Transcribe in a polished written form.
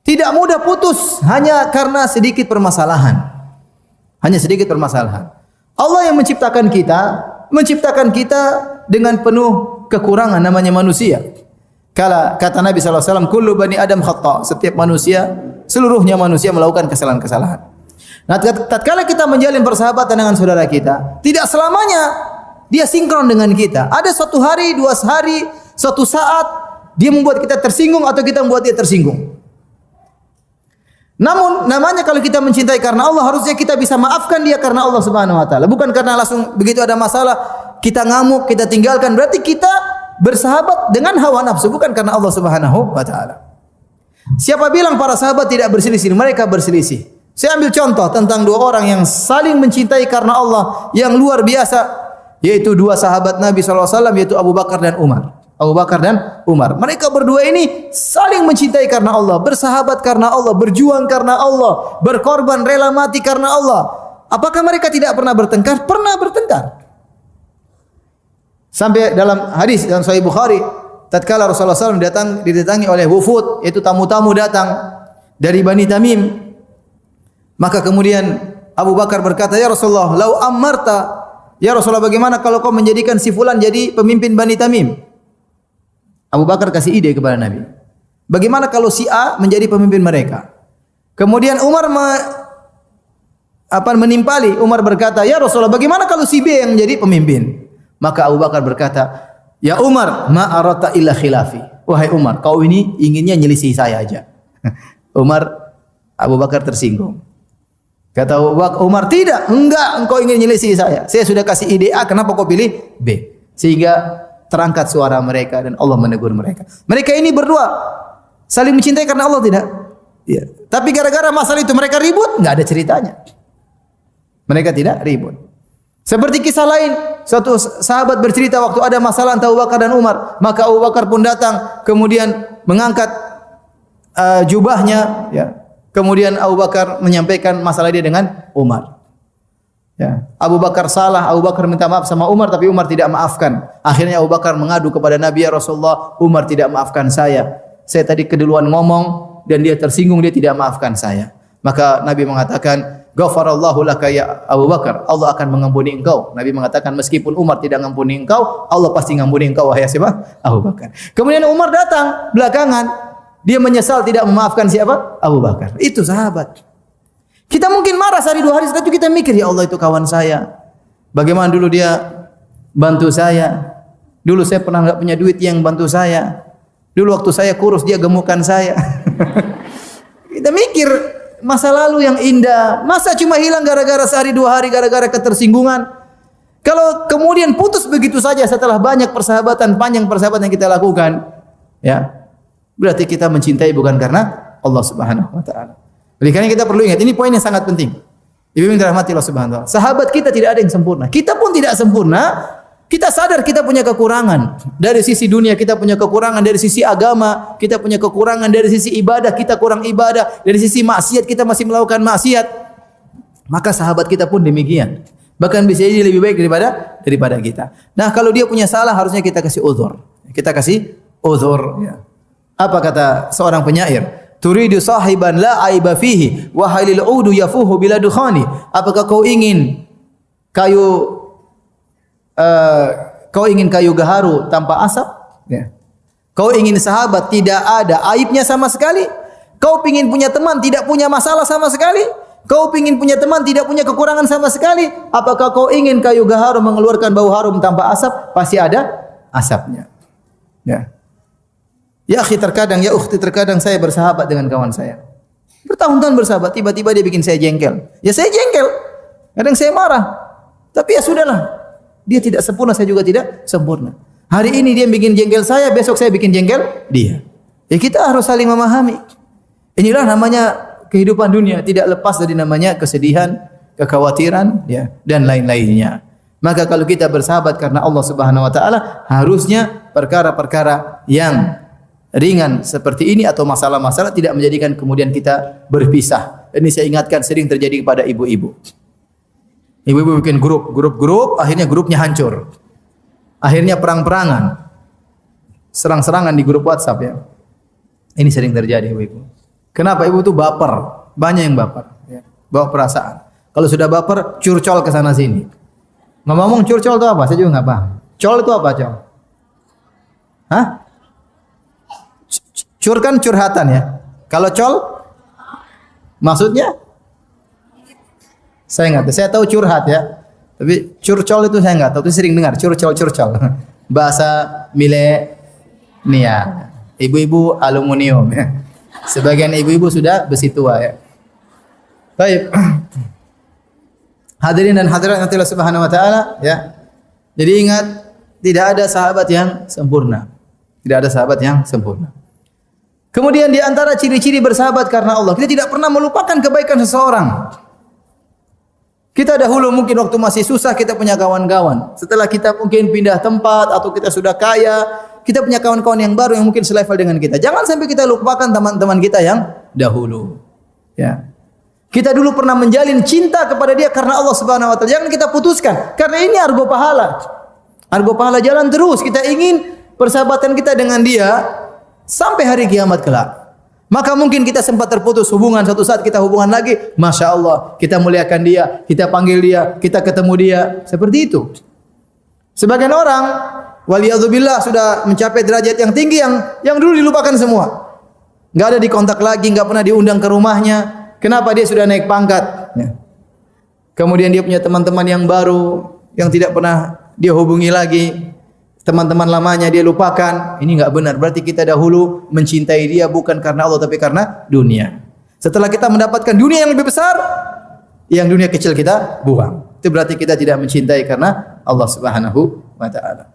Tidak mudah putus hanya karena sedikit permasalahan. Hanya sedikit permasalahan. Allah yang menciptakan kita dengan penuh kekurangan, namanya manusia. Kata Nabi SAW, kullu bani Adam khata. Setiap manusia, seluruhnya manusia melakukan kesalahan-kesalahan. Nah, tatkala kita menjalin persahabatan dengan saudara kita, tidak selamanya dia sinkron dengan kita. Ada suatu hari, dua hari, suatu saat dia membuat kita tersinggung atau kita membuat dia tersinggung. Namun namanya kalau kita mencintai karena Allah, harusnya kita bisa maafkan dia karena Allah Subhanahu wa taala. Bukan karena langsung begitu ada masalah kita ngamuk, kita tinggalkan. Berarti kita bersahabat dengan hawa nafsu, bukan karena Allah Subhanahu wa taala. Siapa bilang para sahabat tidak berselisih? Mereka berselisih. Saya ambil contoh tentang dua orang yang saling mencintai karena Allah yang luar biasa, yaitu dua sahabat Nabi SAW, yaitu Abu Bakar dan Umar. Abu Bakar dan Umar. Mereka berdua ini saling mencintai karena Allah, bersahabat karena Allah, berjuang karena Allah, berkorban, rela mati karena Allah. Apakah mereka tidak pernah bertengkar? Pernah bertengkar. Sampai dalam hadis dalam Sahih Bukhari, tatkala Rasulullah SAW didatangi oleh wufud, yaitu tamu-tamu datang dari Bani Tamim, maka kemudian Abu Bakar berkata, "Ya Rasulullah, lau ammarta, ya Rasulullah, bagaimana kalau kau menjadikan si fulan jadi pemimpin Bani Tamim?" Abu Bakar kasih ide kepada Nabi. Bagaimana kalau si A menjadi pemimpin mereka? Kemudian Umar menimpali. Umar berkata, "Ya Rasulullah, bagaimana kalau si B yang menjadi pemimpin?" Maka Abu Bakar berkata, "Ya Umar, ma arata illa khilafi." Wahai Umar, kau ini inginnya nyelisih saya aja. Abu Bakar tersinggung. Kata Umar, "Tidak, enggak, engkau ingin nyelisih saya. Saya sudah kasih ide A, kenapa kau pilih B?" Sehingga terangkat suara mereka dan Allah menegur mereka. Mereka ini berdua saling mencintai karena Allah, tidak? Ya. Tapi gara-gara masalah itu mereka ribut, enggak ada ceritanya. Mereka tidak ribut. Seperti kisah lain, suatu sahabat bercerita waktu ada masalah antara Abu Bakar dan Umar, maka Abu Bakar pun datang, kemudian mengangkat jubahnya, ya. Kemudian Abu Bakar menyampaikan masalah dia dengan Umar. Ya. Abu Bakar salah, Abu Bakar minta maaf sama Umar, tapi Umar tidak maafkan. Akhirnya Abu Bakar mengadu kepada Nabi, "Ya Rasulullah, Umar tidak maafkan saya. Saya tadi keduluan ngomong dan dia tersinggung, dia tidak maafkan saya." Maka Nabi mengatakan, "Ghafarallahu laka ya Abu Bakar." Allah akan mengampuni engkau. Nabi mengatakan, meskipun Umar tidak mengampuni engkau, Allah pasti mengampuni engkau, wahai siapa? Abu Bakar. Kemudian Umar datang belakangan, dia menyesal tidak memaafkan siapa? Abu Bakar. Itu sahabat. Kita mungkin marah sehari dua hari, setelah itu kita mikir, ya Allah itu kawan saya. Bagaimana dulu dia bantu saya. Dulu saya pernah enggak punya duit, yang bantu saya. Dulu waktu saya kurus dia gemukkan saya. Kita mikir masa lalu yang indah. Masa cuma hilang gara-gara sehari dua hari, gara-gara ketersinggungan. Kalau kemudian putus begitu saja setelah banyak persahabatan, panjang persahabatan yang kita lakukan, ya, berarti kita mencintai bukan karena Allah Subhanahu wa taala. Oleh karena kita perlu ingat, ini poin yang sangat penting. Ibu yang dirahmati Allah Subhanahu wa taala. Sahabat kita tidak ada yang sempurna. Kita pun tidak sempurna. Kita sadar kita punya kekurangan. Dari sisi dunia kita punya kekurangan, dari sisi agama kita punya kekurangan, dari sisi ibadah kita kurang ibadah, dari sisi maksiat kita masih melakukan maksiat. Maka sahabat kita pun demikian. Bahkan bisa jadi lebih baik daripada kita. Nah, kalau dia punya salah harusnya kita kasih uzur. Kita kasih uzur, ya. Apa kata seorang penyair? Turidu sahiban la aiba fihi wa halil udu yafuhu bila dukhani. Apakah kau ingin kayu gaharu tanpa asap? Ya. Kau ingin sahabat tidak ada aibnya sama sekali? Kau ingin punya teman tidak punya masalah sama sekali? Kau ingin punya teman tidak punya kekurangan sama sekali? Apakah kau ingin kayu gaharu mengeluarkan bau harum tanpa asap? Pasti ada asapnya. Ya. Ya akhi, terkadang, ya ukhti, terkadang saya bersahabat dengan kawan saya. Bertahun-tahun bersahabat, tiba-tiba dia bikin saya jengkel. Ya saya jengkel. Kadang saya marah. Tapi ya sudahlah. Dia tidak sempurna, saya juga tidak sempurna. Hari ini dia bikin jengkel saya, besok saya bikin jengkel dia. Ya kita harus saling memahami. Inilah namanya kehidupan dunia, tidak lepas dari namanya kesedihan, kekhawatiran, ya, dan lain-lainnya. Maka kalau kita bersahabat karena Allah Subhanahu wa taala, harusnya perkara-perkara yang ringan seperti ini atau masalah-masalah tidak menjadikan kemudian kita berpisah. Ini saya ingatkan sering terjadi kepada ibu-ibu. Ibu-ibu bikin grup, akhirnya grupnya hancur. Akhirnya perang-perangan. Serang-serangan di grup WhatsApp, ya. Ini sering terjadi, ibu-ibu. Kenapa? Ibu tuh baper. Banyak yang baper. Ya. Bawa perasaan. Kalau sudah baper, curcol ke sana sini. Ngomong curcol itu apa? Saya juga nggak paham. Col itu apa, col? Hah? Cur kan curhatan ya. Kalau col, maksudnya? Saya nggak tahu. Saya tahu curhat ya. Tapi curcol itu saya nggak tahu. Tapi sering dengar curcol. Bahasa milenial. Ibu-ibu aluminium. Ya. Sebagian ibu-ibu sudah besi tua ya. Baik. Hadirin dan hadirat Allah Subhanahu wa taala ya. Jadi ingat, tidak ada sahabat yang sempurna. Tidak ada sahabat yang sempurna. Kemudian di antara ciri-ciri bersahabat karena Allah, kita tidak pernah melupakan kebaikan seseorang. Kita dahulu mungkin waktu masih susah kita punya kawan-kawan. Setelah kita mungkin pindah tempat atau kita sudah kaya, kita punya kawan-kawan yang baru yang mungkin selevel dengan kita. Jangan sampai kita lupakan teman-teman kita yang dahulu. Ya. Kita dulu pernah menjalin cinta kepada dia karena Allah Subhanahu wa taala. Jangan kita putuskan karena ini argo pahala. Argo pahala jalan terus. Kita ingin persahabatan kita dengan dia sampai hari kiamat kelak. Maka mungkin kita sempat terputus hubungan, suatu saat kita hubungan lagi, Masya Allah, kita muliakan dia, kita panggil dia, kita ketemu dia, seperti itu. Sebagian orang, waliyadzubillah, sudah mencapai derajat yang tinggi yang dulu dilupakan semua. Nggak ada dikontak lagi, nggak pernah diundang ke rumahnya. Kenapa? Dia sudah naik pangkat. Ya. Kemudian dia punya teman-teman yang baru, yang tidak pernah dia hubungi lagi. Teman-teman lamanya dia lupakan. Ini enggak benar. Berarti kita dahulu mencintai dia bukan karena Allah tapi karena dunia. Setelah kita mendapatkan dunia yang lebih besar, yang dunia kecil kita buang. Itu berarti kita tidak mencintai karena Allah Subhanahu wa taala.